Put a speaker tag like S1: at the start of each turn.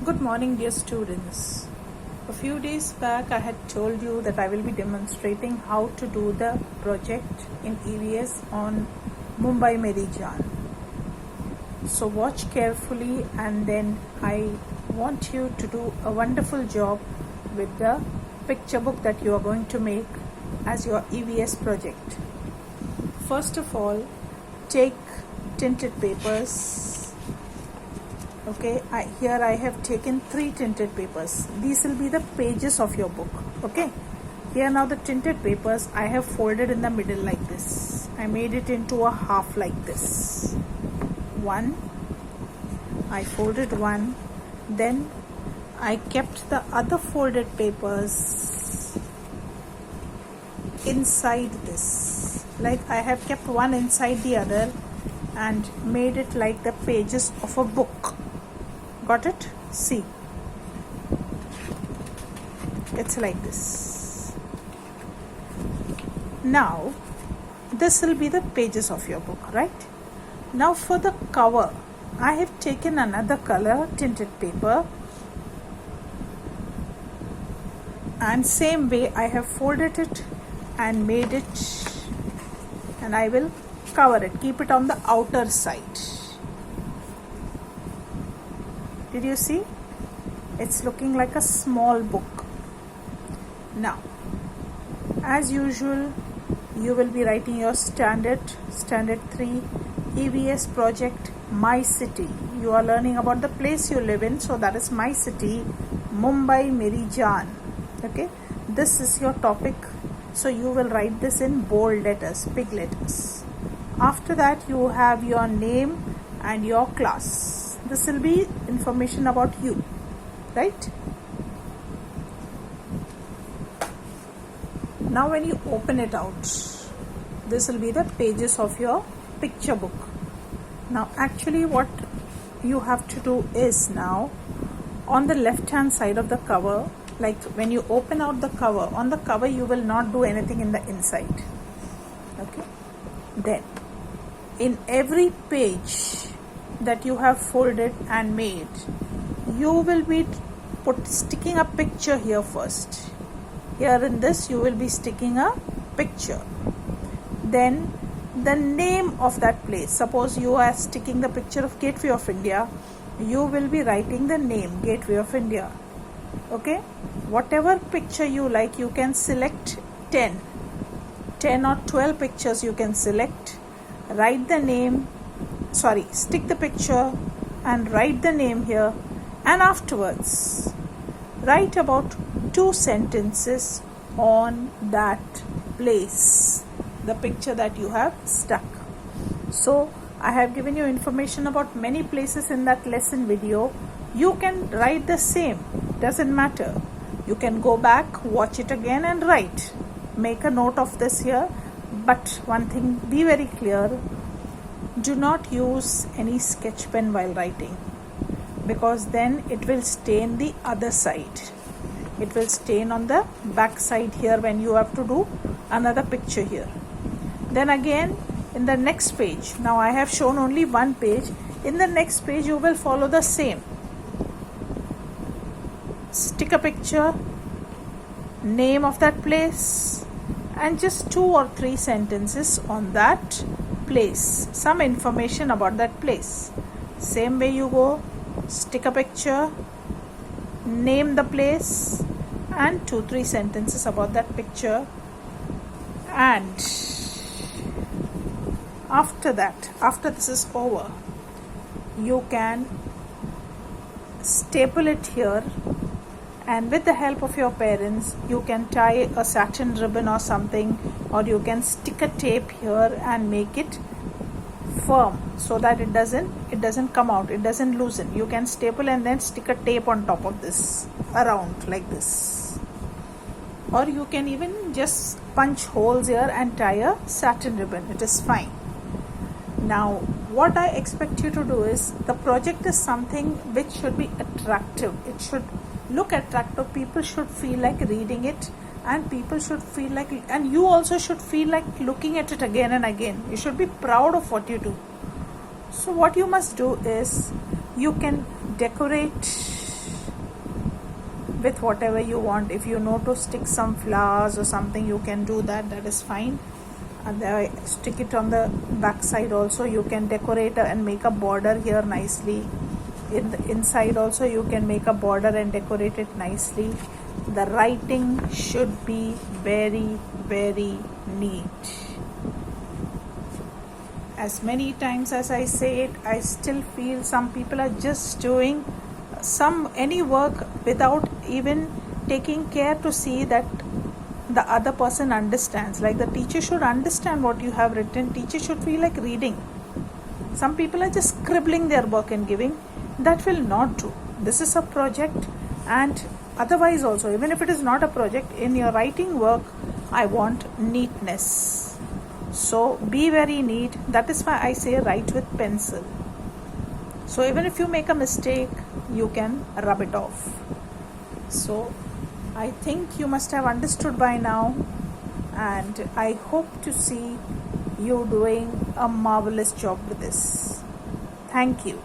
S1: Good morning, dear students. A few days back I had told you that I will be demonstrating how to do the project in EVS on Mumbai Meri Jaan. So watch carefully, and then I want you to do a wonderful job with the picture book that you are going to make as your EVS project. First of all, take tinted papers. Okay, here I have taken 3 tinted papers. These will be the pages of your book. Okay, here now the tinted papers I have folded in the middle like this. I made it into a half like this. I folded one, then I kept the other folded papers inside this. Like I have kept one inside the other and made it like the pages of a book. Got it? See, it's like this. Now this will be the pages of your book, right? Now for the cover, I have taken another color tinted paper, and same way I have folded it and made it, and I will cover it, keep it on the outer side. Did you see? It's looking like a small book. Now, as usual, you will be writing your standard 3 EVS project, My City. You are learning about the place you live in, so that is My City, Mumbai Meri Jaan. Okay, this is your topic, so you will write this in bold letters, big letters. After that, you have your name and your class. This will be information about you, right? Now when you open it out, this will be the pages of your picture book. Now actually what you have to do is, now on the left hand side of the cover, like when you open out the cover, on the cover you will not do anything in the inside. Okay, then in every page that you have folded and made, you will be sticking a picture here first. Here in this you will be sticking a picture, then the name of that place. Suppose you are sticking the picture of Gateway of India, you will be writing the name, Gateway of India. Okay, whatever picture you like, you can select 10 or 12 pictures you can select, write the name, stick the picture and write the name here, and afterwards write about 2 sentences on that place, the picture that you have stuck. So I have given you information about many places in that lesson video. You can write the same, doesn't matter. You can go back, watch it again and write. Make a note of this here, but one thing, be very clear, do not use any sketch pen while writing, because then it will stain the other side. It will stain on the back side here when you have to do another picture here. Then again in the next page, now I have shown only one page. In the next page you will follow the same. Stick a picture, name of that place, and just 2 or 3 sentences on that place, some information about that place. Same way you go, stick a picture, name the place, and 2-3 sentences about that picture. And after that, after this is over, you can staple it here, and with the help of your parents you can tie a satin ribbon or something, or you can stick a tape here and make it firm so that it doesn't come out, it doesn't loosen. You can staple and then stick a tape on top of this around like this, or you can even just punch holes here and tie a satin ribbon. It is fine. Now what I expect you to do is, the project is something which should be attractive. It should look attractive. People should feel like reading it, and people should feel like, and you also should feel like looking at it again and again. You should be proud of what you do. So what you must do is, you can decorate with whatever you want. If you know to stick some flowers or something, you can do that. That is fine. And stick it on the back side also. You can decorate and make a border here nicely. In the inside also you can make a border and decorate it nicely. The writing should be very, very neat. As many times as I say it, I still feel some people are just doing any work without even taking care to see that the other person understands. Like the teacher should understand what you have written. Teacher should feel like reading. Some people are just scribbling their work and giving. That will not do. This is a project, and otherwise also, even if it is not a project, in your writing work, I want neatness. So be very neat. That is why I say write with pencil. So even if you make a mistake, you can rub it off. So I think you must have understood by now, and I hope to see you doing a marvelous job with this. Thank you.